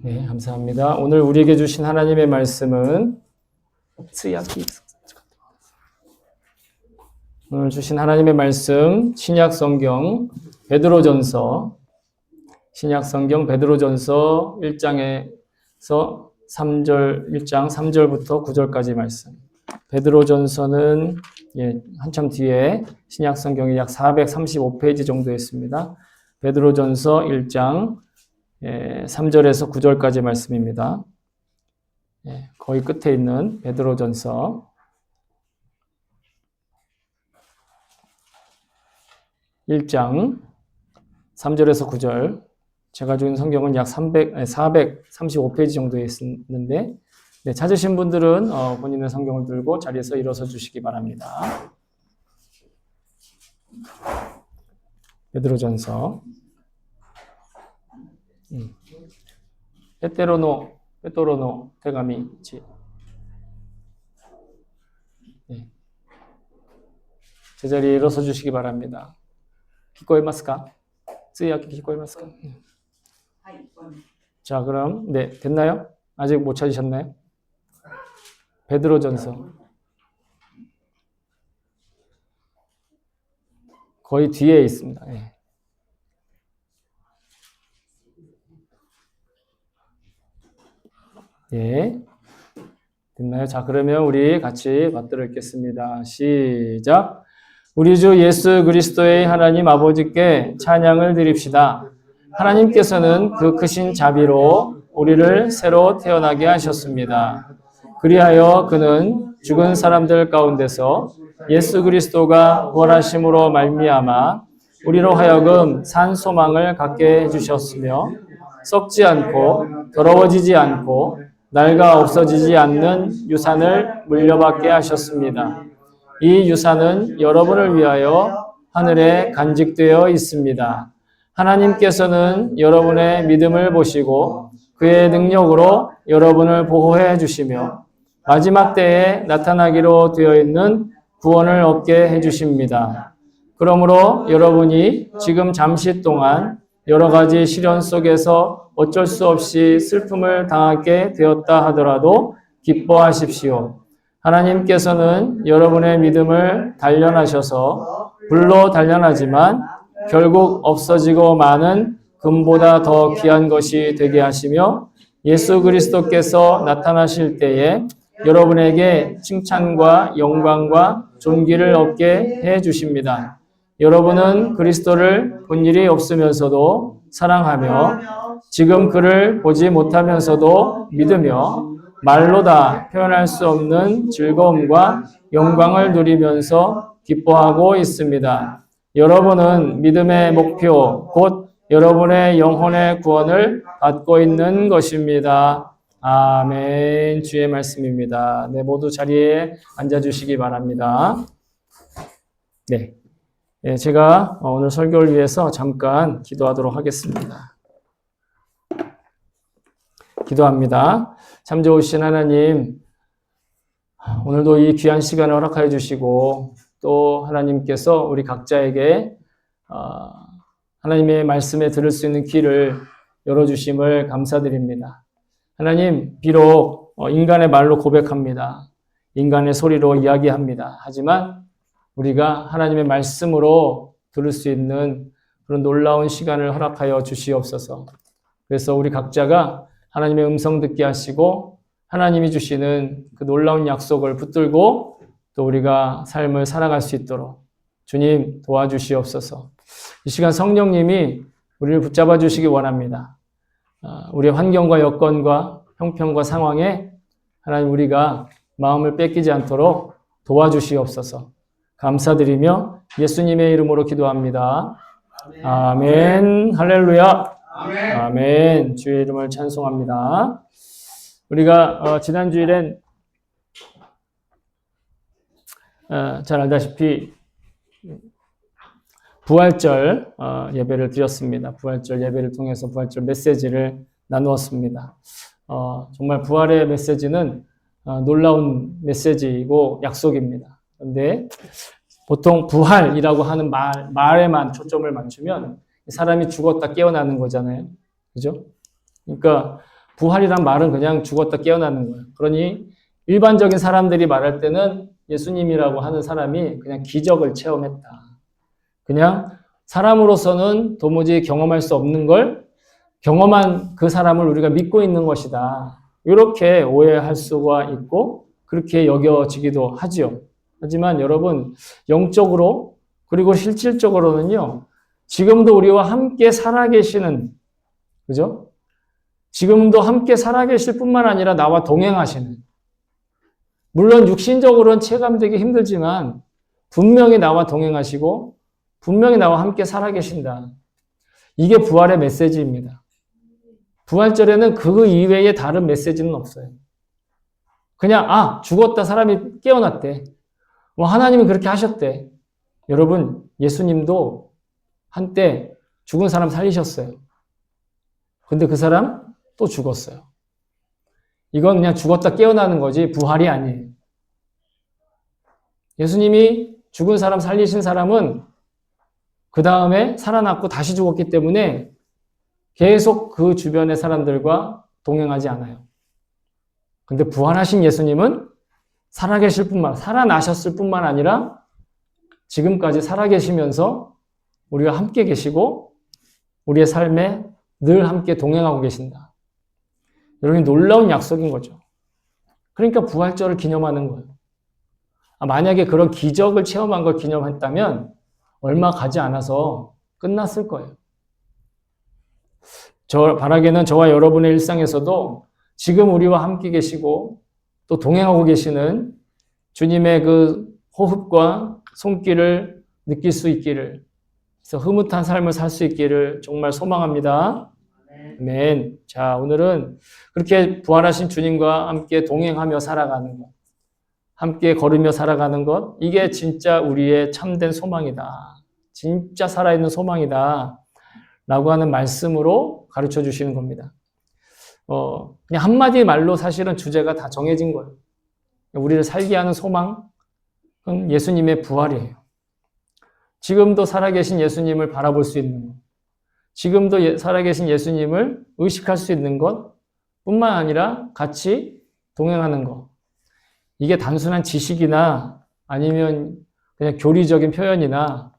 네, 감사합니다. 오늘 우리에게 주신 하나님의 말씀은 오늘 주신 하나님의 말씀 신약 성경 베드로전서 1장에서 1장 3절부터 9절까지 말씀. 베드로전서는 한참 뒤에 신약 성경이 약 435페이지 정도 있습니다. 베드로전서 1장 3절에서 9절까지 말씀입니다. 거의 끝에 있는 베드로전서 1장 3절에서 9절. 제가 준 성경은 약 435페이지 정도에 있는데 찾으신 분들은 본인의 성경을 들고 자리에서 일어서 주시기 바랍니다. 베드로전서 페토로노 대가미지. 제자리에 일어서 주시기 바랍니다. 기꺼이마스까? 쓰이야키 기꺼이마스까? 자, 그럼 됐나요? 아직 못 찾으셨나요? 베드로전서 거의 뒤에 있습니다. 됐나요? 자, 그러면 우리 같이 받들어 읽겠습니다. 시작. 우리 주 예수 그리스도의 하나님 아버지께 찬양을 드립시다. 하나님께서는 그 크신 자비로 우리를 새로 태어나게 하셨습니다. 그리하여 그는 죽은 사람들 가운데서 예수 그리스도가 부활하심으로 말미암아 우리로 하여금 산 소망을 갖게 해주셨으며 썩지 않고 더러워지지 않고 낡아 없어지지 않는 유산을 물려받게 하셨습니다. 이 유산은 여러분을 위하여 하늘에 간직되어 있습니다. 하나님께서는 여러분의 믿음을 보시고 그의 능력으로 여러분을 보호해 주시며 마지막 때에 나타나기로 되어 있는 구원을 얻게 해 주십니다. 그러므로 여러분이 지금 잠시 동안 여러 가지 시련 속에서 어쩔 수 없이 슬픔을 당하게 되었다 하더라도 기뻐하십시오. 하나님께서는 여러분의 믿음을 단련하셔서 불로 단련하지만 결국 없어지고 마는 금보다 더 귀한 것이 되게 하시며 예수 그리스도께서 나타나실 때에 여러분에게 칭찬과 영광과 존귀를 얻게 해 주십니다. 여러분은 그리스도를 본 일이 없으면서도 사랑하며 지금 그를 보지 못하면서도 믿으며 말로 다 표현할 수 없는 즐거움과 영광을 누리면서 기뻐하고 있습니다. 여러분은 믿음의 목표, 곧 여러분의 영혼의 구원을 받고 있는 것입니다. 아멘. 주의 말씀입니다. 모두 자리에 앉아주시기 바랍니다. 제가 오늘 설교를 위해서 잠깐 기도하도록 하겠습니다. 기도합니다. 참 좋으신 하나님, 오늘도 이 귀한 시간을 허락하여 주시고 또 하나님께서 우리 각자에게 하나님의 말씀에 들을 수 있는 귀를 열어주심을 감사드립니다. 하나님, 비록 인간의 말로 고백합니다. 인간의 소리로 이야기합니다. 하지만 우리가 하나님의 말씀으로 들을 수 있는 그런 놀라운 시간을 허락하여 주시옵소서. 그래서 우리 각자가 하나님의 음성 듣게 하시고 하나님이 주시는 그 놀라운 약속을 붙들고 또 우리가 삶을 살아갈 수 있도록 주님 도와주시옵소서. 이 시간 성령님이 우리를 붙잡아 주시기 원합니다. 우리의 환경과 여건과 형편과 상황에 하나님 우리가 마음을 뺏기지 않도록 도와주시옵소서. 감사드리며 예수님의 이름으로 기도합니다. 아멘. 할렐루야. 아멘. 주의 이름을 찬송합니다. 우리가 지난 주일엔 잘 알다시피 부활절 예배를 드렸습니다. 부활절 예배를 통해서 부활절 메시지를 나누었습니다. 정말 부활의 메시지는 놀라운 메시지이고 약속입니다. 그런데 보통 부활이라고 하는 말에만 초점을 맞추면 사람이 죽었다 깨어나는 거잖아요. 그죠? 그러니까 부활이란 말은 그냥 죽었다 깨어나는 거예요. 그러니 일반적인 사람들이 말할 때는 예수님이라고 하는 사람이 그냥 기적을 체험했다. 그냥 사람으로서는 도무지 경험할 수 없는 걸 경험한 그 사람을 우리가 믿고 있는 것이다. 이렇게 오해할 수가 있고 그렇게 여겨지기도 하지요. 하지만 여러분, 영적으로 그리고 실질적으로는요, 지금도 우리와 함께 살아계시는, 그죠? 지금도 함께 살아계실 뿐만 아니라 나와 동행하시는, 물론 육신적으로는 체감되기 힘들지만 분명히 나와 동행하시고 분명히 나와 함께 살아계신다. 이게 부활의 메시지입니다. 부활절에는 그 이외에 다른 메시지는 없어요. 그냥 죽었다 사람이 깨어났대. 하나님이 그렇게 하셨대. 여러분, 예수님도 한때 죽은 사람 살리셨어요. 근데 그 사람 또 죽었어요. 이건 그냥 죽었다 깨어나는 거지 부활이 아니에요. 예수님이 죽은 사람 살리신 사람은 그 다음에 살아났고 다시 죽었기 때문에 계속 그 주변의 사람들과 동행하지 않아요. 근데 부활하신 예수님은 살아나셨을 뿐만 아니라 지금까지 살아계시면서 우리와 함께 계시고 우리의 삶에 늘 함께 동행하고 계신다. 여러분, 놀라운 약속인 거죠. 그러니까 부활절을 기념하는 거예요. 만약에 그런 기적을 체험한 걸 기념했다면 얼마 가지 않아서 끝났을 거예요. 바라기는 저와 여러분의 일상에서도 지금 우리와 함께 계시고 또 동행하고 계시는 주님의 그 호흡과 손길을 느낄 수 있기를, 그래서 흐뭇한 삶을 살 수 있기를 정말 소망합니다. 아멘. 자, 오늘은 그렇게 부활하신 주님과 함께 동행하며 살아가는 것, 함께 걸으며 살아가는 것, 이게 진짜 우리의 참된 소망이다. 진짜 살아있는 소망이다. 라고 하는 말씀으로 가르쳐 주시는 겁니다. 그냥 한마디 말로 사실은 주제가 다 정해진 거예요. 우리를 살게 하는 소망은 예수님의 부활이에요. 지금도 살아계신 예수님을 바라볼 수 있는 것, 지금도 살아계신 예수님을 의식할 수 있는 것 뿐만 아니라 같이 동행하는 것. 이게 단순한 지식이나 아니면 그냥 교리적인 표현이나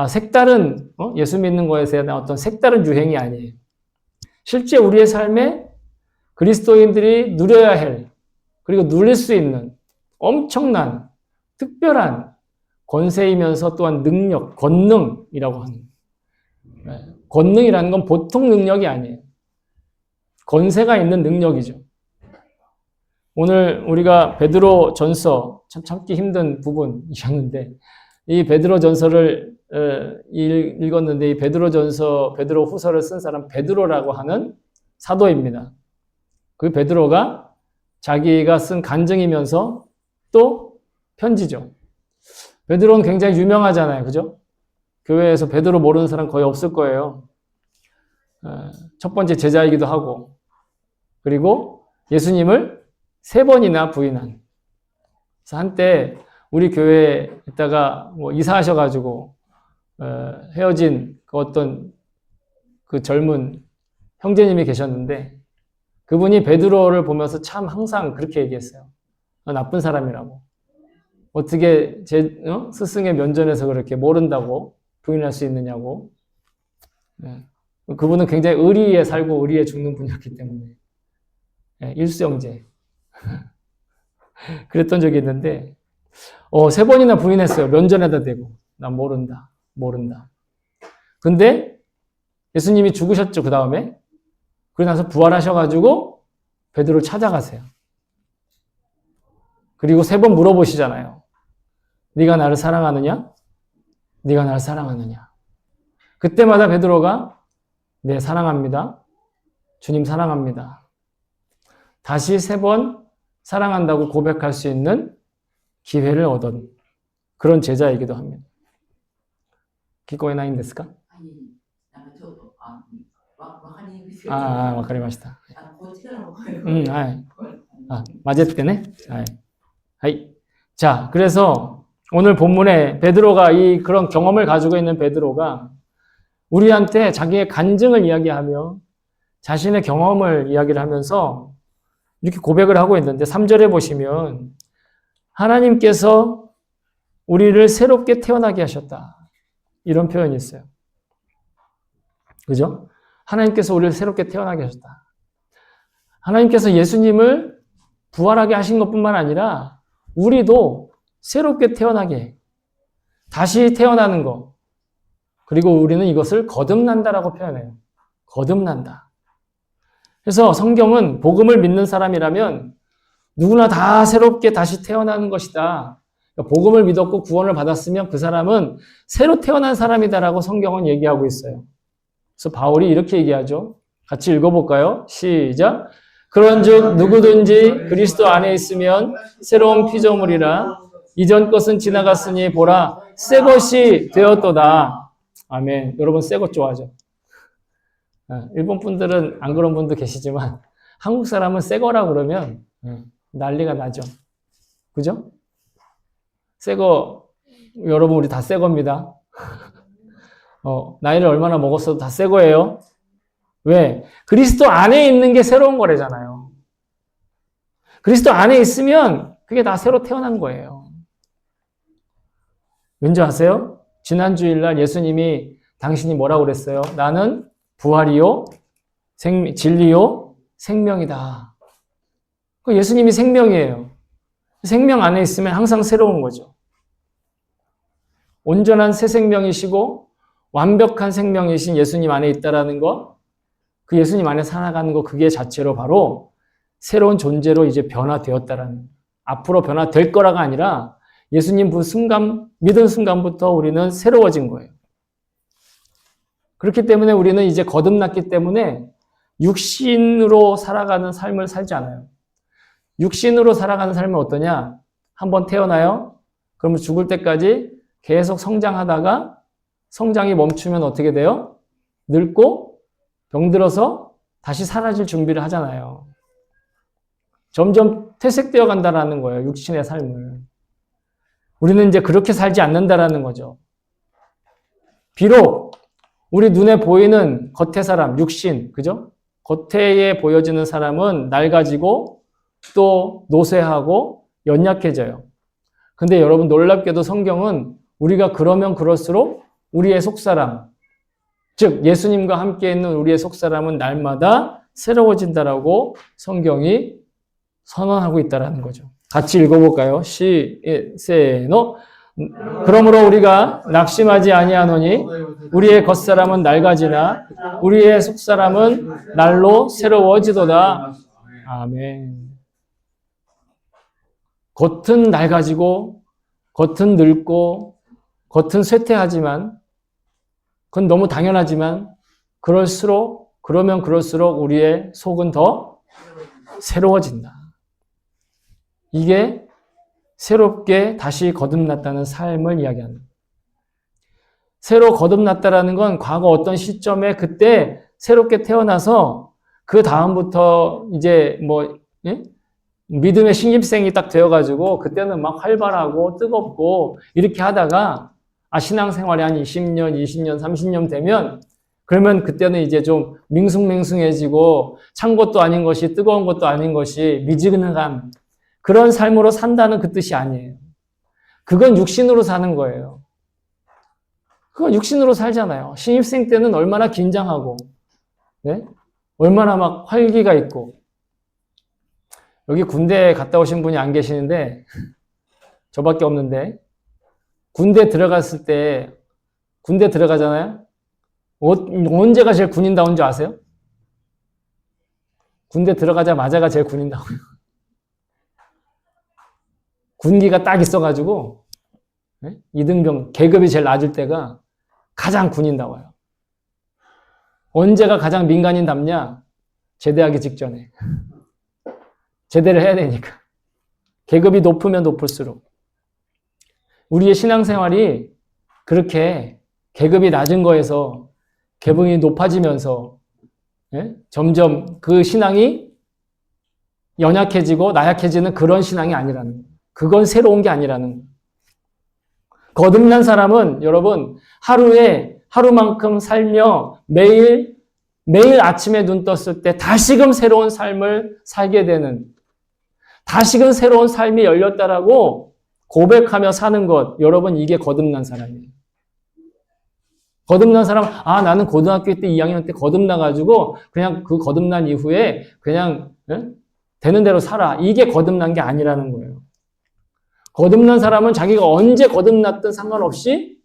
색다른 예수 믿는 거에 대한 어떤 색다른 유행이 아니에요. 실제 우리의 삶에 그리스도인들이 누려야 할, 그리고 누릴 수 있는 엄청난 특별한 권세이면서 또한 능력, 권능이라고 하는, 권능이라는 건 보통 능력이 아니에요. 권세가 있는 능력이죠. 오늘 우리가 베드로 전서, 참 참기 힘든 부분이었는데, 이 베드로 전서를 읽었는데, 이 베드로 전서, 베드로 후서를 쓴 사람 베드로라고 하는 사도입니다. 그 베드로가 자기가 쓴 간증이면서 또 편지죠. 베드로는 굉장히 유명하잖아요. 그죠? 교회에서 베드로 모르는 사람 거의 없을 거예요. 첫 번째 제자이기도 하고, 그리고 예수님을 3번이나 부인한. 그래서 한때 우리 교회에 있다가 이사하셔가지고 헤어진 그 어떤 그 젊은 형제님이 계셨는데, 그분이 베드로를 보면서 참 항상 그렇게 얘기했어요. 나쁜 사람이라고. 어떻게 스승의 면전에서 그렇게 모른다고 부인할 수 있느냐고. 그분은 굉장히 의리에 살고 의리에 죽는 분이었기 때문에. 일수영제. 그랬던 적이 있는데, 3번이나 부인했어요. 면전에다 대고. 난 모른다. 근데 예수님이 죽으셨죠, 그 다음에. 그러고 나서 부활하셔가지고 베드로를 찾아가세요. 그리고 3번 물어보시잖아요. 네가 나를 사랑하느냐? 네가 나를 사랑하느냐? 그때마다 베드로가 네, 사랑합니다. 주님 사랑합니다. 다시 3번 사랑한다고 고백할 수 있는 기회를 얻은 그런 제자이기도 합니다. 聞こえないんですか? わかりました。맞았대네. 자, 그래서 오늘 본문에 베드로가 그런 경험을 가지고 있는 베드로가 우리한테 자기의 간증을 이야기하며 자신의 경험을 이야기를 하면서 이렇게 고백을 하고 있는데 3절에 보시면 하나님께서 우리를 새롭게 태어나게 하셨다. 이런 표현이 있어요. 그죠? 하나님께서 우리를 새롭게 태어나게 하셨다. 하나님께서 예수님을 부활하게 하신 것뿐만 아니라 우리도 새롭게 태어나게 해. 다시 태어나는 거. 그리고 우리는 이것을 거듭난다라고 표현해요. 거듭난다. 그래서 성경은 복음을 믿는 사람이라면 누구나 다 새롭게 다시 태어나는 것이다. 복음을 믿었고 구원을 받았으면 그 사람은 새로 태어난 사람이다라고 성경은 얘기하고 있어요. 그래서 바울이 이렇게 얘기하죠. 같이 읽어볼까요? 시작. 그런즉 누구든지 그리스도 안에 있으면 새로운 피조물이라 이전 것은 지나갔으니 보라 새 것이 되었도다. 아멘. 여러분 새 것 좋아하죠? 일본 분들은 안 그런 분도 계시지만 한국 사람은 새 거라 그러면 난리가 나죠. 그죠? 새 거, 여러분 우리 다 새 겁니다. 나이를 얼마나 먹었어도 다 새 거예요. 왜? 그리스도 안에 있는 게 새로운 거래잖아요. 그리스도 안에 있으면 그게 다 새로 태어난 거예요. 왠지 아세요? 지난 주일날 예수님이 당신이 뭐라고 그랬어요? 나는 부활이요, 진리요, 생명이다. 그 예수님이 생명이에요. 생명 안에 있으면 항상 새로운 거죠. 온전한 새 생명이시고 완벽한 생명이신 예수님 안에 있다라는 거, 그 예수님 안에 살아가는 거, 그게 자체로 바로 새로운 존재로 이제 변화되었다라는, 앞으로 변화될 거라가 아니라 예수님 그 순간, 믿은 순간부터 우리는 새로워진 거예요. 그렇기 때문에 우리는 이제 거듭났기 때문에 육신으로 살아가는 삶을 살지 않아요. 육신으로 살아가는 삶은 어떠냐? 한번 태어나요? 그러면 죽을 때까지 계속 성장하다가 성장이 멈추면 어떻게 돼요? 늙고 병들어서 다시 사라질 준비를 하잖아요. 점점 퇴색되어 간다라는 거예요. 육신의 삶을. 우리는 이제 그렇게 살지 않는다라는 거죠. 비록 우리 눈에 보이는 겉의 사람, 육신, 그죠? 겉에 보여지는 사람은 낡아지고 또 노쇠하고 연약해져요. 근데 여러분 놀랍게도 성경은 우리가 그러면 그럴수록 우리의 속사람, 즉 예수님과 함께 있는 우리의 속사람은 날마다 새로워진다라고 성경이 선언하고 있다라는 거죠. 같이 읽어볼까요? 세노. 그러므로 우리가 낙심하지 아니하노니 우리의 겉사람은 낡아지나 우리의 속사람은 날로 새로워지도다. 아멘. 겉은 낡아지고 겉은 늙고 겉은 쇠퇴하지만 그건 너무 당연하지만 그러면 그럴수록 우리의 속은 더 새로워진다. 이게 새롭게 다시 거듭났다는 삶을 이야기합니다. 새로 거듭났다라는 건 과거 어떤 시점에 그때 새롭게 태어나서 그 다음부터 이제 믿음의 신입생이 딱 되어가지고 그때는 막 활발하고 뜨겁고 이렇게 하다가 신앙생활이 한 20년, 20년, 30년 되면 그러면 그때는 이제 좀 밍숭맹숭해지고 찬 것도 아닌 것이 뜨거운 것도 아닌 것이 미지근한 그런 삶으로 산다는 그 뜻이 아니에요. 그건 육신으로 사는 거예요. 그건 육신으로 살잖아요. 신입생 때는 얼마나 긴장하고, 네? 얼마나 막 활기가 있고. 여기 군대 갔다 오신 분이 안 계시는데, 저밖에 없는데, 군대 들어갔을 때, 군대 들어가잖아요? 언제가 제일 군인다운 줄 아세요? 군대 들어가자마자가 제일 군인다워요. 군기가 딱 있어가지고, 네? 이등병, 계급이 제일 낮을 때가 가장 군인다워요. 언제가 가장 민간인답냐? 제대하기 직전에. 제대를 해야 되니까. 계급이 높으면 높을수록. 우리의 신앙생활이 그렇게 계급이 낮은 거에서 계급이 높아지면서 예? 점점 그 신앙이 연약해지고 나약해지는 그런 신앙이 아니라는 거예요. 그건 새로운 게 아니라는 거예요. 거듭난 사람은 여러분 하루에 하루만큼 살며 매일 매일 아침에 눈 떴을 때 다시금 새로운 삶을 살게 되는, 다시금 새로운 삶이 열렸다라고 고백하며 사는 것, 여러분 이게 거듭난 사람이에요. 거듭난 사람, 나는 고등학교 때 2학년 때 거듭나가지고 그냥 그 거듭난 이후에 그냥 되는 대로 살아. 이게 거듭난 게 아니라는 거예요. 거듭난 사람은 자기가 언제 거듭났든 상관없이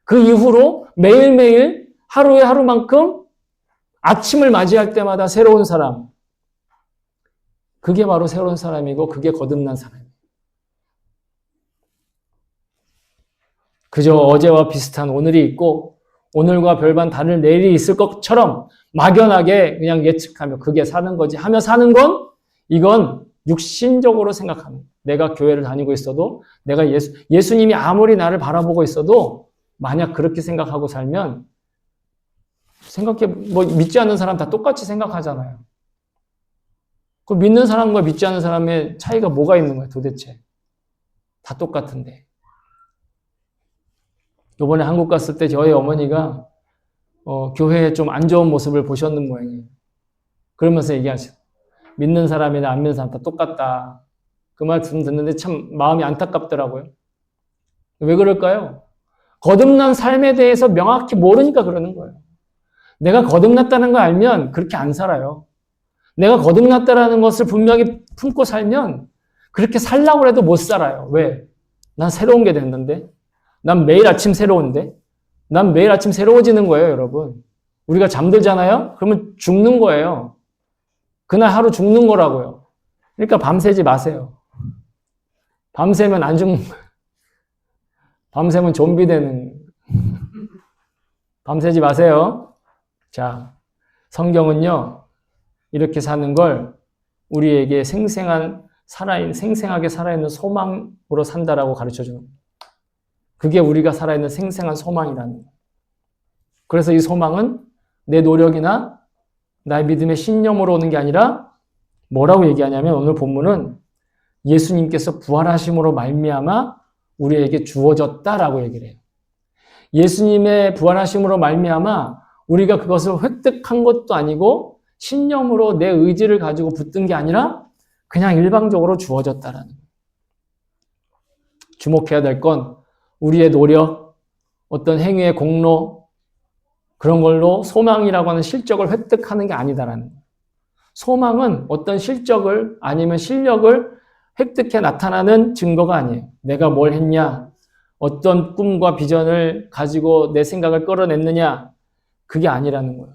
그 이후로 매일매일 하루에 하루만큼 아침을 맞이할 때마다 새로운 사람. 그게 바로 새로운 사람이고 그게 거듭난 사람이에요. 그저 어제와 비슷한 오늘이 있고 오늘과 별반 다른 내일이 있을 것처럼 막연하게 그냥 예측하며 그게 사는 거지 하며 사는 건 이건 육신적으로 생각하는 거예요. 내가 교회를 다니고 있어도 내가 예수님이 아무리 나를 바라보고 있어도 만약 그렇게 생각하고 살면 믿지 않는 사람 다 똑같이 생각하잖아요. 그 믿는 사람과 믿지 않는 사람의 차이가 뭐가 있는 거예요, 도대체? 다 똑같은데. 이번에 한국 갔을 때 저희 어머니가 교회에 좀 안 좋은 모습을 보셨는 모양이에요. 그러면서 얘기하시죠. 믿는 사람이나 안 믿는 사람 다 똑같다. 그 말씀 듣는데 참 마음이 안타깝더라고요. 왜 그럴까요? 거듭난 삶에 대해서 명확히 모르니까 그러는 거예요. 내가 거듭났다는 걸 알면 그렇게 안 살아요. 내가 거듭났다는 것을 분명히 품고 살면 그렇게 살라고 해도 못 살아요. 왜? 난 새로운 게 됐는데. 난 매일 아침 새로운데. 난 매일 아침 새로워지는 거예요, 여러분. 우리가 잠들잖아요? 그러면 죽는 거예요. 그날 하루 죽는 거라고요. 그러니까 밤새지 마세요. 밤새면 안 죽는 거예요. 밤새면 좀비 되는. 밤새지 마세요. 자, 성경은요, 이렇게 사는 걸 우리에게 생생하게 살아있는 소망으로 산다라고 가르쳐 주는 거예요. 그게 우리가 살아있는 생생한 소망이라는 거예요. 그래서 이 소망은 내 노력이나 나의 믿음의 신념으로 오는 게 아니라 뭐라고 얘기하냐면 오늘 본문은 예수님께서 부활하심으로 말미암아 우리에게 주어졌다라고 얘기를 해요. 예수님의 부활하심으로 말미암아 우리가 그것을 획득한 것도 아니고 신념으로 내 의지를 가지고 붙든 게 아니라 그냥 일방적으로 주어졌다라는 거예요. 주목해야 될 건 우리의 노력, 어떤 행위의 공로, 그런 걸로 소망이라고 하는 실적을 획득하는 게 아니다라는 거예요. 소망은 어떤 실적을 아니면 실력을 획득해 나타나는 증거가 아니에요. 내가 뭘 했냐, 어떤 꿈과 비전을 가지고 내 생각을 끌어냈느냐, 그게 아니라는 거예요.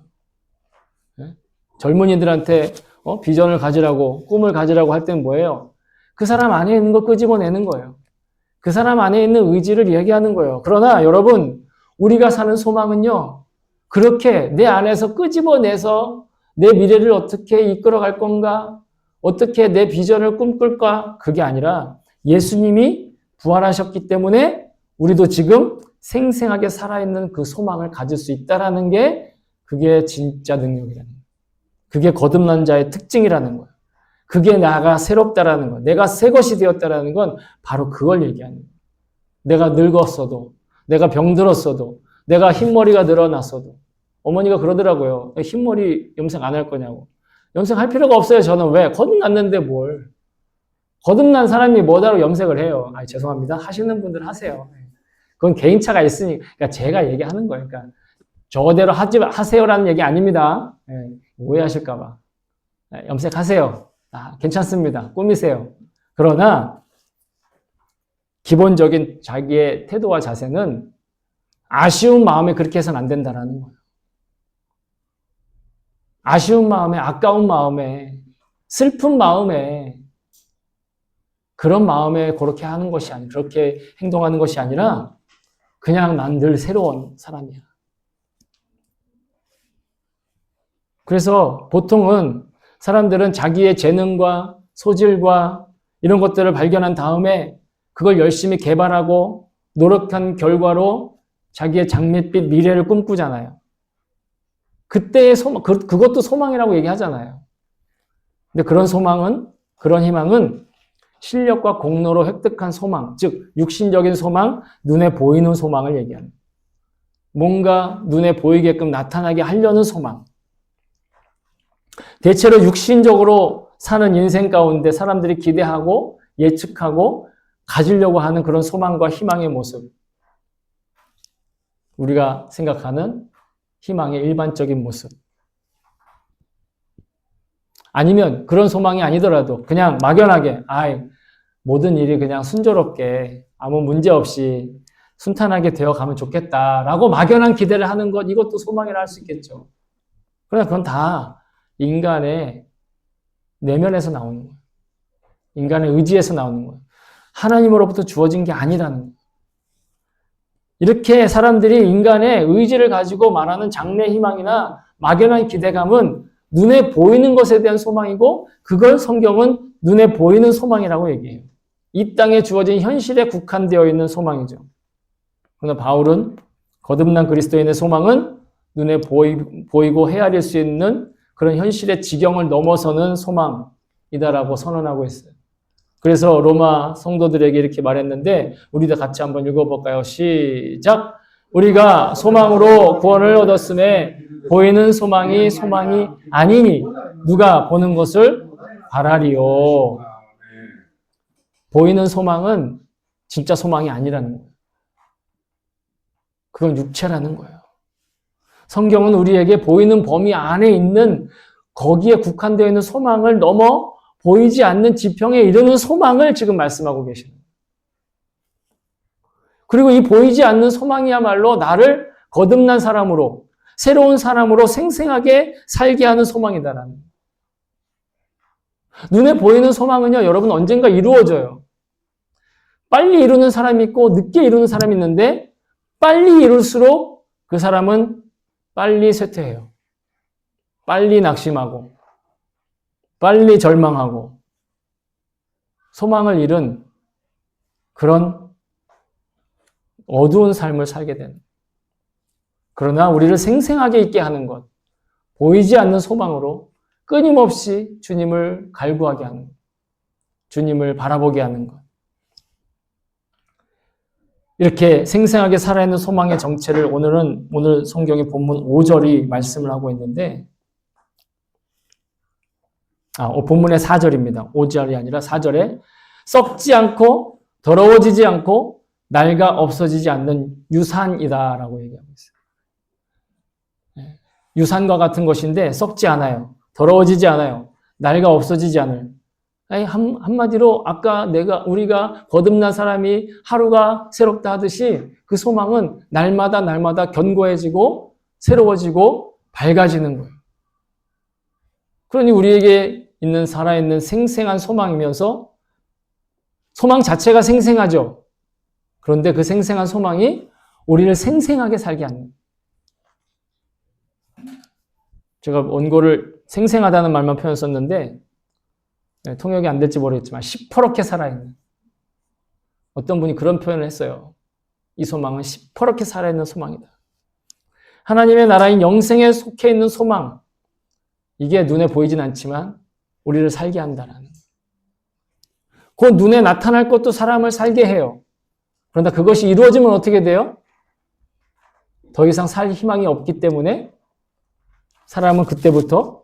네? 젊은이들한테 비전을 가지라고, 꿈을 가지라고 할 때는 뭐예요? 그 사람 안에 있는 거 끄집어내는 거예요. 그 사람 안에 있는 의지를 이야기하는 거예요. 그러나 여러분, 우리가 사는 소망은요, 그렇게 내 안에서 끄집어내서 내 미래를 어떻게 이끌어갈 건가, 어떻게 내 비전을 꿈꿀까, 그게 아니라 예수님이 부활하셨기 때문에 우리도 지금 생생하게 살아있는 그 소망을 가질 수 있다는 게 그게 진짜 능력이라는 거예요. 그게 거듭난 자의 특징이라는 거예요. 그게 나가 새롭다라는 거, 내가 새 것이 되었다라는 건 바로 그걸 얘기하는 거예요. 내가 늙었어도, 내가 병들었어도, 내가 흰머리가 늘어났어도. 어머니가 그러더라고요. 흰머리 염색 안 할 거냐고. 염색할 필요가 없어요. 저는 왜? 거듭났는데 뭘. 거듭난 사람이 뭐다로 염색을 해요. 죄송합니다. 하시는 분들 하세요. 그건 개인차가 있으니까 그러니까 제가 얘기하는 거예요. 그러니까 저거대로 하세요라는 얘기 아닙니다. 오해하실까 봐. 염색하세요. 괜찮습니다. 꾸미세요. 그러나 기본적인 자기의 태도와 자세는 아쉬운 마음에 그렇게 해서는 안 된다라는 거예요. 아쉬운 마음에, 아까운 마음에, 슬픈 마음에, 그런 마음에 그렇게 하는 것이 아니라, 그렇게 행동하는 것이 아니라 그냥 난 늘 새로운 사람이야. 그래서 보통은 사람들은 자기의 재능과 소질과 이런 것들을 발견한 다음에 그걸 열심히 개발하고 노력한 결과로 자기의 장밋빛 미래를 꿈꾸잖아요. 그때의 소망, 그것도 소망이라고 얘기하잖아요. 근데 그런 소망은, 그런 희망은 실력과 공로로 획득한 소망, 즉 육신적인 소망, 눈에 보이는 소망을 얘기합니다. 뭔가 눈에 보이게끔 나타나게 하려는 소망. 대체로 육신적으로 사는 인생 가운데 사람들이 기대하고 예측하고 가지려고 하는 그런 소망과 희망의 모습. 우리가 생각하는 희망의 일반적인 모습. 아니면 그런 소망이 아니더라도 그냥 막연하게 모든 일이 그냥 순조롭게 아무 문제 없이 순탄하게 되어가면 좋겠다라고 막연한 기대를 하는 것, 이것도 소망이라 할 수 있겠죠. 그러나 그건 다 인간의 내면에서 나오는 거예요. 인간의 의지에서 나오는 거예요. 하나님으로부터 주어진 게 아니라는 거예요. 이렇게 사람들이 인간의 의지를 가지고 말하는 장래 희망이나 막연한 기대감은 눈에 보이는 것에 대한 소망이고, 그걸 성경은 눈에 보이는 소망이라고 얘기해요. 이 땅에 주어진 현실에 국한되어 있는 소망이죠. 그러나 바울은 거듭난 그리스도인의 소망은 눈에 보이고 헤아릴 수 있는 그런 현실의 지경을 넘어서는 소망이다라고 선언하고 있어요. 그래서 로마 성도들에게 이렇게 말했는데, 우리도 같이 한번 읽어볼까요? 시작! 우리가 소망으로 구원을 얻었음에 보이는 소망이 소망이 아니니 누가 보는 것을 바라리요. 보이는 소망은 진짜 소망이 아니라는 거예요. 그건 육체라는 거예요. 성경은 우리에게 보이는 범위 안에 있는, 거기에 국한되어 있는 소망을 넘어 보이지 않는 지평에 이르는 소망을 지금 말씀하고 계십니다. 그리고 이 보이지 않는 소망이야말로 나를 거듭난 사람으로, 새로운 사람으로 생생하게 살게 하는 소망이다라는 거예요. 눈에 보이는 소망은요, 여러분 언젠가 이루어져요. 빨리 이루는 사람이 있고 늦게 이루는 사람이 있는데, 빨리 이룰수록 그 사람은 빨리 쇠퇴해요. 빨리 낙심하고 빨리 절망하고 소망을 잃은 그런 어두운 삶을 살게 되는. 그러나 우리를 생생하게 있게 하는 것, 보이지 않는 소망으로 끊임없이 주님을 갈구하게 하는 것, 주님을 바라보게 하는 것. 이렇게 생생하게 살아있는 소망의 정체를 오늘 성경의 본문 5절이 말씀을 하고 있는데, 본문의 4절입니다. 5절이 아니라 4절에 썩지 않고 더러워지지 않고 낡아 없어지지 않는 유산이다라고 얘기하고 있어요. 유산과 같은 것인데 썩지 않아요. 더러워지지 않아요. 낡아 없어지지 않을. 한마디로 아까 우리가 거듭난 사람이 하루가 새롭다 하듯이 그 소망은 날마다 견고해지고 새로워지고 밝아지는 거예요. 그러니 우리에게 있는 살아있는 생생한 소망이면서 소망 자체가 생생하죠. 그런데 그 생생한 소망이 우리를 생생하게 살게 하는. 제가 원고를 생생하다는 말만 표현 썼는데 통역이 안 될지 모르겠지만 시퍼렇게 살아있는. 어떤 분이 그런 표현을 했어요. 이 소망은 시퍼렇게 살아있는 소망이다. 하나님의 나라인 영생에 속해 있는 소망. 이게 눈에 보이진 않지만 우리를 살게 한다라는. 그 눈에 나타날 것도 사람을 살게 해요. 그런데 그것이 이루어지면 어떻게 돼요? 더 이상 살 희망이 없기 때문에 사람은 그때부터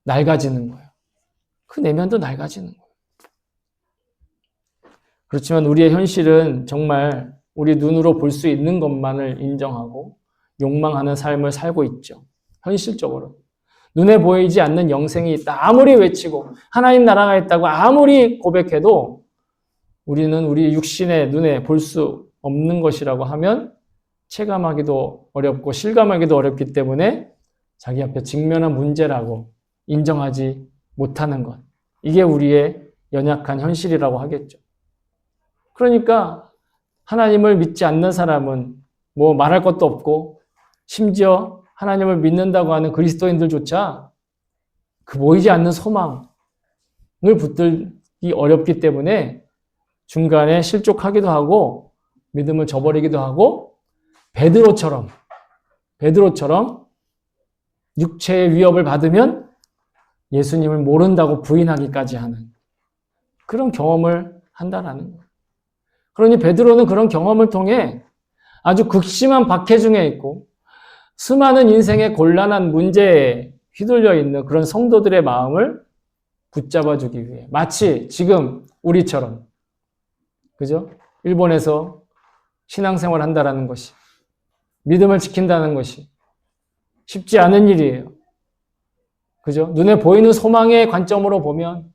낡아지는 거예요. 그 내면도 낡아지는 거예요. 그렇지만 우리의 현실은 정말 우리 눈으로 볼 수 있는 것만을 인정하고 욕망하는 삶을 살고 있죠. 현실적으로. 눈에 보이지 않는 영생이 있다. 아무리 외치고 하나님 나라가 있다고 아무리 고백해도 우리는 우리 육신의 눈에 볼 수 없는 것이라고 하면 체감하기도 어렵고 실감하기도 어렵기 때문에 자기 앞에 직면한 문제라고 인정하지 못하는 것. 이게 우리의 연약한 현실이라고 하겠죠. 그러니까 하나님을 믿지 않는 사람은 뭐 말할 것도 없고, 심지어 하나님을 믿는다고 하는 그리스도인들조차 그 보이지 않는 소망을 붙들기 어렵기 때문에 중간에 실족하기도 하고 믿음을 저버리기도 하고, 베드로처럼 육체의 위협을 받으면 예수님을 모른다고 부인하기까지 하는 그런 경험을 한다라는 거예요. 그러니 베드로는 그런 경험을 통해 아주 극심한 박해 중에 있고 수많은 인생의 곤란한 문제에 휘둘려 있는 그런 성도들의 마음을 붙잡아주기 위해 마치 지금 우리처럼 그죠? 일본에서 신앙생활 한다라는 것이 믿음을 지킨다는 것이 쉽지 않은 일이에요. 그죠? 눈에 보이는 소망의 관점으로 보면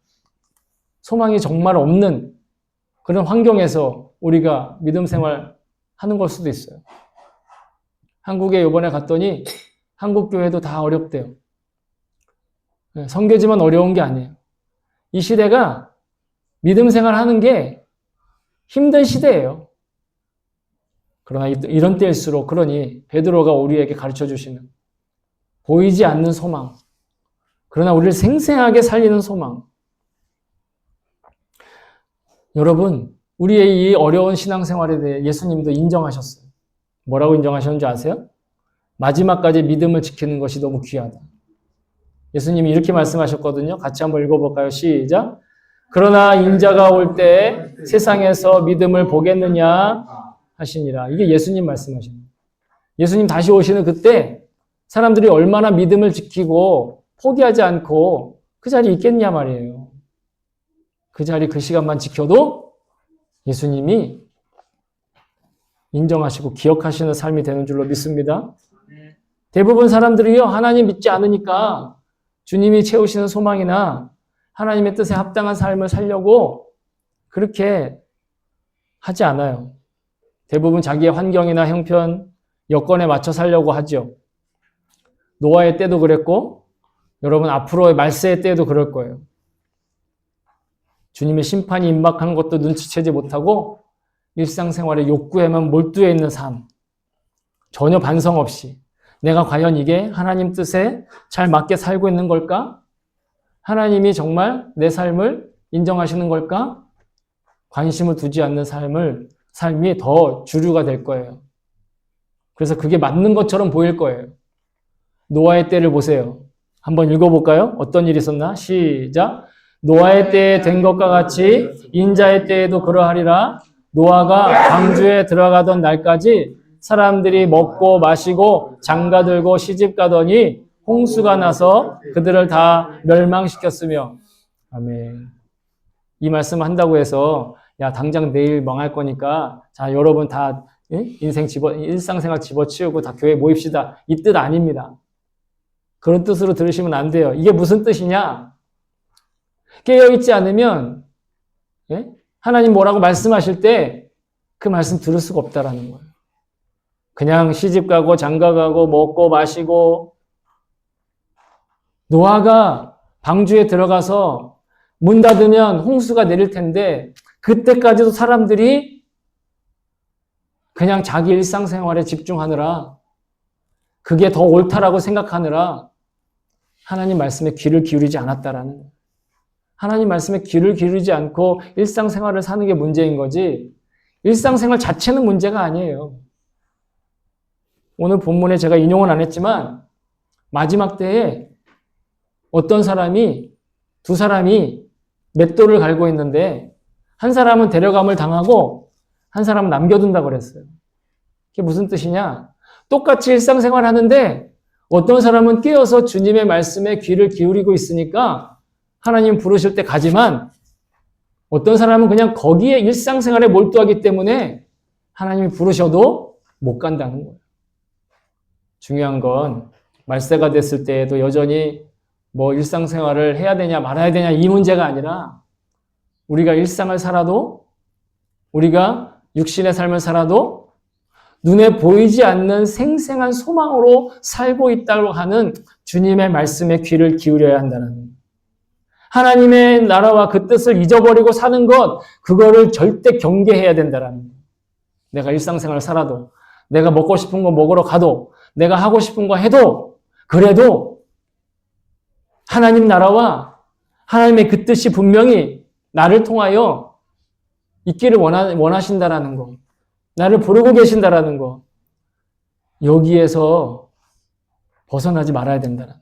소망이 정말 없는 그런 환경에서 우리가 믿음 생활 하는 걸 수도 있어요. 한국에 이번에 갔더니 한국 교회도 다 어렵대요. 선교지만 어려운 게 아니에요. 이 시대가 믿음 생활 하는 게 힘든 시대예요. 그러나 이런 때일수록 그러니 베드로가 우리에게 가르쳐 주시는 보이지 않는 소망, 그러나 우리를 생생하게 살리는 소망. 여러분, 우리의 이 어려운 신앙생활에 대해 예수님도 인정하셨어요. 뭐라고 인정하셨는지 아세요? 마지막까지 믿음을 지키는 것이 너무 귀하다. 예수님이 이렇게 말씀하셨거든요. 같이 한번 읽어볼까요? 시작. 그러나 인자가 올 때 세상에서 믿음을 보겠느냐 하시니라. 이게 예수님 말씀하십니다. 예수님 다시 오시는 그때 사람들이 얼마나 믿음을 지키고 포기하지 않고 그 자리에 있겠냐 말이에요. 그 자리 그 시간만 지켜도 예수님이 인정하시고 기억하시는 삶이 되는 줄로 믿습니다. 대부분 사람들이요, 하나님 믿지 않으니까 주님이 채우시는 소망이나 하나님의 뜻에 합당한 삶을 살려고 그렇게 하지 않아요. 대부분 자기의 환경이나 형편, 여건에 맞춰 살려고 하죠. 노아의 때도 그랬고 여러분 앞으로의 말세의 때도 그럴 거예요. 주님의 심판이 임박한 것도 눈치채지 못하고 일상생활의 욕구에만 몰두해 있는 삶. 전혀 반성 없이 내가 과연 이게 하나님 뜻에 잘 맞게 살고 있는 걸까? 하나님이 정말 내 삶을 인정하시는 걸까? 관심을 두지 않는 삶이 더 주류가 될 거예요. 그래서 그게 맞는 것처럼 보일 거예요. 노아의 때를 보세요. 한번 읽어볼까요? 어떤 일이 있었나? 시작. 노아의 때에 된 것과 같이 인자의 때에도 그러하리라. 노아가 방주에 들어가던 날까지 사람들이 먹고 마시고 장가들고 시집가더니 홍수가 나서 그들을 다 멸망시켰으며. 아멘. 이 말씀 한다고 해서 야 당장 내일 망할 거니까 자 여러분 다 일상생활 집어치우고 다 교회 모입시다. 이 뜻 아닙니다. 그런 뜻으로 들으시면 안 돼요. 이게 무슨 뜻이냐? 깨어있지 않으면 하나님 뭐라고 말씀하실 때 그 말씀 들을 수가 없다라는 거예요. 그냥 시집가고 장가가고 먹고 마시고 노아가 방주에 들어가서 문 닫으면 홍수가 내릴 텐데 그때까지도 사람들이 그냥 자기 일상생활에 집중하느라 그게 더 옳다라고 생각하느라 하나님 말씀에 귀를 기울이지 않았다라는 거예요. 하나님 말씀에 귀를 기울이지 않고 일상생활을 사는 게 문제인 거지 일상생활 자체는 문제가 아니에요. 오늘 본문에 제가 인용은 안 했지만 마지막 때에 어떤 사람이 두 사람이 맷돌을 갈고 있는데 한 사람은 데려감을 당하고 한 사람은 남겨둔다고 그랬어요. 그게 무슨 뜻이냐? 똑같이 일상생활 하는데 어떤 사람은 깨어서 주님의 말씀에 귀를 기울이고 있으니까 하나님 부르실 때 가지만 어떤 사람은 그냥 거기에 일상생활에 몰두하기 때문에 하나님이 부르셔도 못 간다는 거예요. 중요한 건 말세가 됐을 때에도 여전히 뭐 일상생활을 해야 되냐 말아야 되냐 이 문제가 아니라 우리가 일상을 살아도 우리가 육신의 삶을 살아도 눈에 보이지 않는 생생한 소망으로 살고 있다고 하는 주님의 말씀에 귀를 기울여야 한다는 거예요. 하나님의 나라와 그 뜻을 잊어버리고 사는 것, 그거를 절대 경계해야 된다는 거예요. 내가 일상생활을 살아도, 내가 먹고 싶은 거 먹으러 가도, 내가 하고 싶은 거 해도, 그래도 하나님 나라와 하나님의 그 뜻이 분명히 나를 통하여 있기를 원하신다라는 거, 나를 부르고 계신다라는 거, 여기에서 벗어나지 말아야 된다는 거.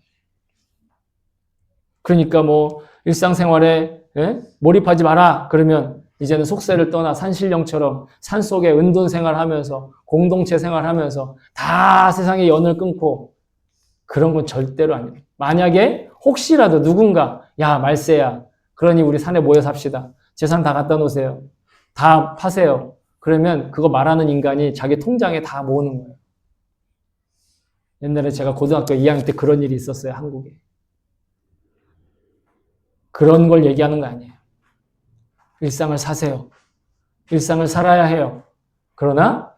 그러니까 뭐 일상생활에 몰입하지 마라 그러면 이제는 속세를 떠나 산신령처럼 산속에 은둔 생활하면서 공동체 생활하면서 다 세상의 연을 끊고 그런 건 절대로 아니에요. 만약에 혹시라도 누군가 야 말세야 그러니 우리 산에 모여 삽시다. 재산 다 갖다 놓으세요. 다 파세요. 그러면 그거 말하는 인간이 자기 통장에 다 모으는 거예요. 옛날에 제가 고등학교 2학년 때 그런 일이 있었어요. 한국에. 그런 걸 얘기하는 거 아니에요. 일상을 사세요. 일상을 살아야 해요. 그러나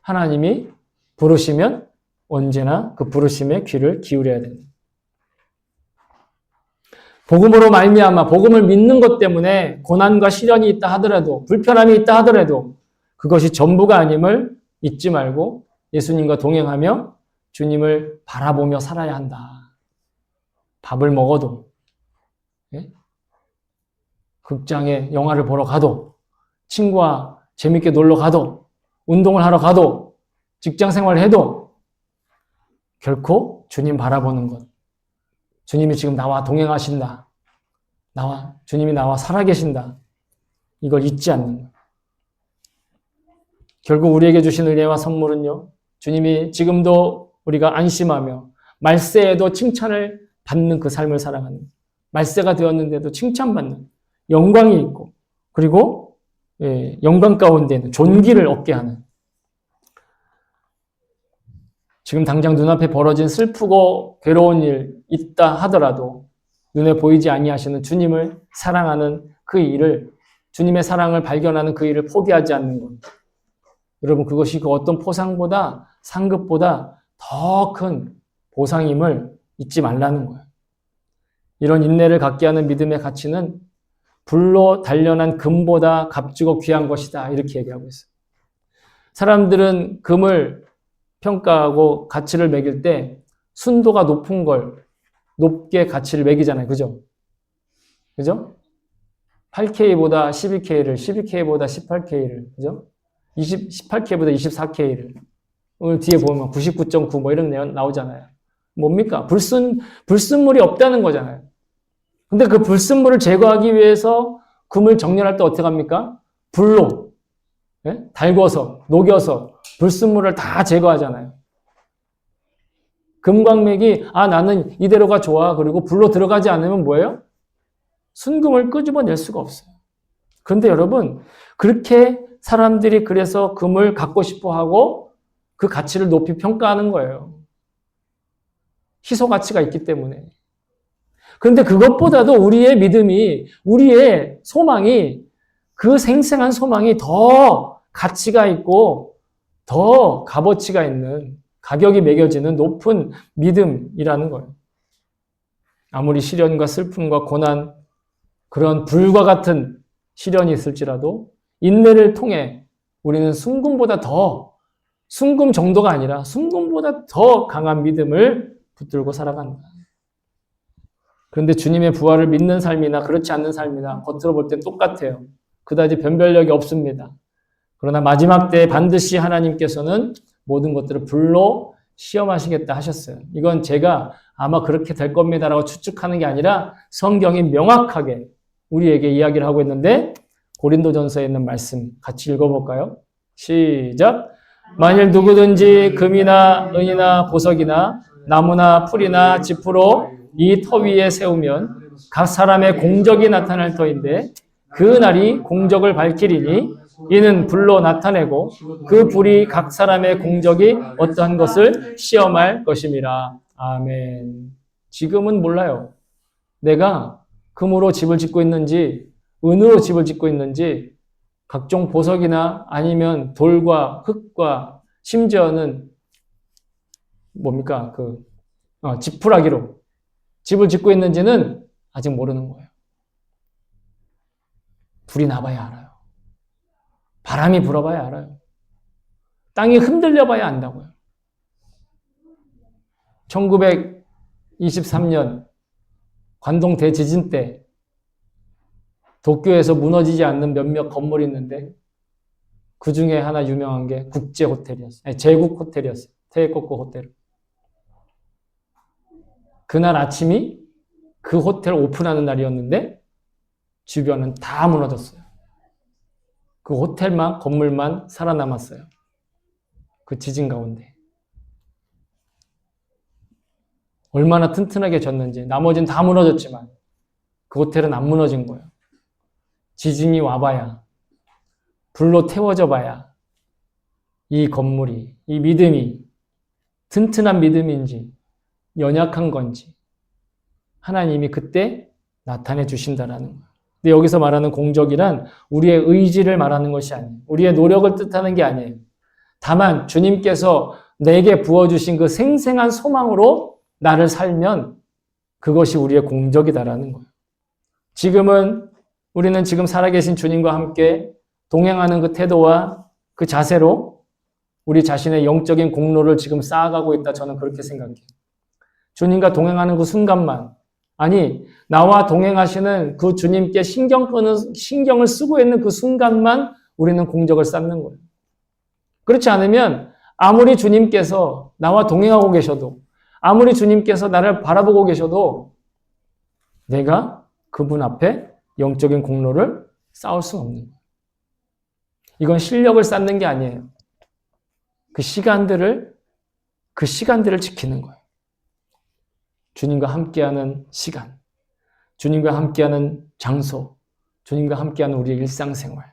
하나님이 부르시면 언제나 그 부르심에 귀를 기울여야 됩니다. 복음으로 말미암아 복음을 믿는 것 때문에 고난과 시련이 있다 하더라도 불편함이 있다 하더라도 그것이 전부가 아님을 잊지 말고 예수님과 동행하며 주님을 바라보며 살아야 한다. 밥을 먹어도 예? 극장에 영화를 보러 가도 친구와 재밌게 놀러 가도 운동을 하러 가도 직장 생활을 해도 결코 주님 바라보는 것 주님이 지금 나와 동행하신다. 주님이 나와 살아계신다. 이걸 잊지 않는 것. 결국 우리에게 주신 은혜와 선물은요. 주님이 지금도 우리가 안심하며 말세에도 칭찬을 받는 그 삶을 살아가는 말세가 되었는데도 칭찬받는 영광이 있고 그리고 영광 가운데는 존귀를 얻게 하는 지금 당장 눈앞에 벌어진 슬프고 괴로운 일 있다 하더라도 눈에 보이지 아니하시는 주님을 사랑하는 그 일을 주님의 사랑을 발견하는 그 일을 포기하지 않는 것. 여러분 그것이 그 어떤 포상보다 상급보다 더 큰 보상임을 잊지 말라는 거예요. 이런 인내를 갖게 하는 믿음의 가치는 불로 단련한 금보다 값지고 귀한 것이다. 이렇게 얘기하고 있어요. 사람들은 금을 평가하고 가치를 매길 때 순도가 높은 걸 높게 가치를 매기잖아요. 그죠? 그죠? 8K보다 12K를, 12K보다 18K를, 그죠? 18K보다 24K를. 오늘 뒤에 보면 99.9 뭐 이런 내용 나오잖아요. 뭡니까? 불순물이 없다는 거잖아요. 근데 그 불순물을 제거하기 위해서 금을 정렬할 때 어떻게 합니까? 불로, 예? 달궈서, 녹여서 불순물을 다 제거하잖아요. 금광맥이 나는 이대로가 좋아. 그리고 불로 들어가지 않으면 뭐예요? 순금을 끄집어낼 수가 없어요. 그런데 여러분 그렇게 사람들이 그래서 금을 갖고 싶어하고 그 가치를 높이 평가하는 거예요. 희소 가치가 있기 때문에. 그런데 그것보다도 우리의 믿음이 우리의 소망이 그 생생한 소망이 더 가치가 있고 더 값어치가 있는 가격이 매겨지는 높은 믿음이라는 거예요. 아무리 시련과 슬픔과 고난, 그런 불과 같은 시련이 있을지라도 인내를 통해 우리는 순금보다 더, 순금 정도가 아니라 순금보다 더 강한 믿음을 붙들고 살아간다. 그런데 주님의 부활을 믿는 삶이나 그렇지 않는 삶이나 겉으로 볼 땐 똑같아요. 그다지 변별력이 없습니다. 그러나 마지막 때에 반드시 하나님께서는 모든 것들을 불로 시험하시겠다 하셨어요. 이건 제가 아마 그렇게 될 겁니다라고 추측하는 게 아니라 성경이 명확하게 우리에게 이야기를 하고 있는데 고린도전서에 있는 말씀 같이 읽어볼까요? 시작! 만일 누구든지 금이나 은이나 보석이나 나무나 풀이나 지푸로 이 터 위에 세우면 각 사람의 공적이 나타날 터인데 그 날이 공적을 밝히리니 이는 불로 나타내고 그 불이 각 사람의 공적이 어떠한 것을 시험할 것임이라. 아멘. 지금은 몰라요. 내가 금으로 집을 짓고 있는지 은으로 집을 짓고 있는지 각종 보석이나 아니면 돌과 흙과 심지어는 뭡니까? 지푸라기로 집을 짓고 있는지는 아직 모르는 거예요. 불이 나봐야 알아요. 바람이 불어봐야 알아요. 땅이 흔들려봐야 안다고요. 1923년 관동 대지진 때 도쿄에서 무너지지 않는 몇몇 건물이 있는데 그 중에 하나 유명한 게 국제호텔이었어요. 아니, 제국 호텔이었어요. 테이코쿠 호텔. 그날 아침이 그 호텔 오픈하는 날이었는데 주변은 다 무너졌어요. 그 호텔만, 건물만 살아남았어요. 그 지진 가운데. 얼마나 튼튼하게 졌는지. 나머지는 다 무너졌지만 그 호텔은 안 무너진 거예요. 지진이 와봐야, 불로 태워져 봐야 이 건물이, 이 믿음이 튼튼한 믿음인지 연약한 건지 하나님이 그때 나타내 주신다라는 거예요. 근데 여기서 말하는 공적이란 우리의 의지를 말하는 것이 아니에요. 우리의 노력을 뜻하는 게 아니에요. 다만 주님께서 내게 부어주신 그 생생한 소망으로 나를 살면 그것이 우리의 공적이다라는 거예요. 우리는 지금 살아계신 주님과 함께 동행하는 그 태도와 그 자세로 우리 자신의 영적인 공로를 지금 쌓아가고 있다. 저는 그렇게 생각해요. 주님과 동행하는 그 순간만, 아니 나와 동행하시는 그 주님께 신경을 쓰고 있는 그 순간만 우리는 공적을 쌓는 거예요. 그렇지 않으면 아무리 주님께서 나와 동행하고 계셔도, 아무리 주님께서 나를 바라보고 계셔도 내가 그분 앞에 영적인 공로를 쌓을 수는 없는 거예요. 이건 실력을 쌓는 게 아니에요. 그 시간들을 지키는 거예요. 주님과 함께하는 시간, 주님과 함께하는 장소, 주님과 함께하는 우리의 일상생활.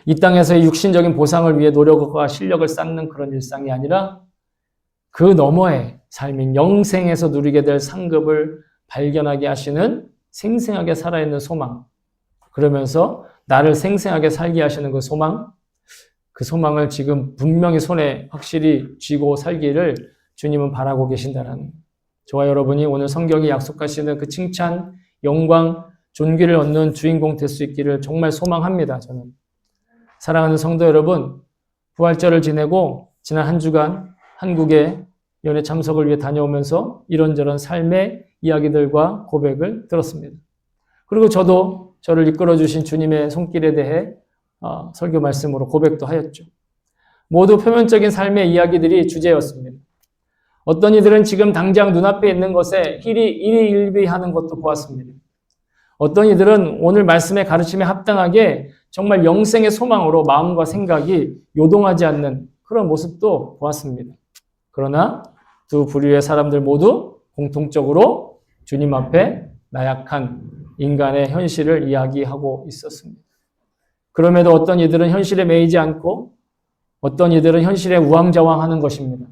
이 땅에서의 육신적인 보상을 위해 노력과 실력을 쌓는 그런 일상이 아니라 그 너머의 삶인 영생에서 누리게 될 상급을 발견하게 하시는 생생하게 살아있는 소망, 그러면서 나를 생생하게 살게 하시는 그 소망을 지금 분명히 손에 확실히 쥐고 살기를 주님은 바라고 계신다는, 저와 여러분이 오늘 성경이 약속하시는 그 칭찬, 영광, 존귀를 얻는 주인공 될 수 있기를 정말 소망합니다. 저는. 사랑하는 성도 여러분, 부활절을 지내고 지난 한 주간 한국의 연회 참석을 위해 다녀오면서 이런저런 삶의 이야기들과 고백을 들었습니다. 그리고 저도 저를 이끌어주신 주님의 손길에 대해 설교 말씀으로 고백도 하였죠. 모두 표면적인 삶의 이야기들이 주제였습니다. 어떤 이들은 지금 당장 눈앞에 있는 것에 일희일비하는 것도 보았습니다. 어떤 이들은 오늘 말씀의 가르침에 합당하게 정말 영생의 소망으로 마음과 생각이 요동하지 않는 그런 모습도 보았습니다. 그러나 두 부류의 사람들 모두 공통적으로 주님 앞에 나약한 인간의 현실을 이야기하고 있었습니다. 그럼에도 어떤 이들은 현실에 매이지 않고 어떤 이들은 현실에 우왕좌왕하는 것입니다.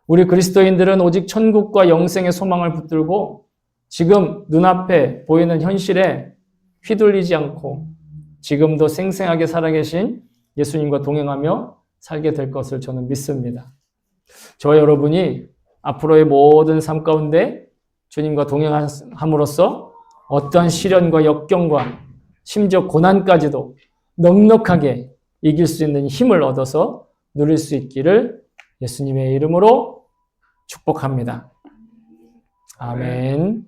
우리 그리스도인들은 오직 천국과 영생의 소망을 붙들고 지금 눈앞에 보이는 현실에 휘둘리지 않고 지금도 생생하게 살아계신 예수님과 동행하며 살게 될 것을 저는 믿습니다. 저와 여러분이 앞으로의 모든 삶 가운데 주님과 동행함으로써 어떤 시련과 역경과 심지어 고난까지도 넉넉하게 이길 수 있는 힘을 얻어서 누릴 수 있기를 예수님의 이름으로 축복합니다. 아멘.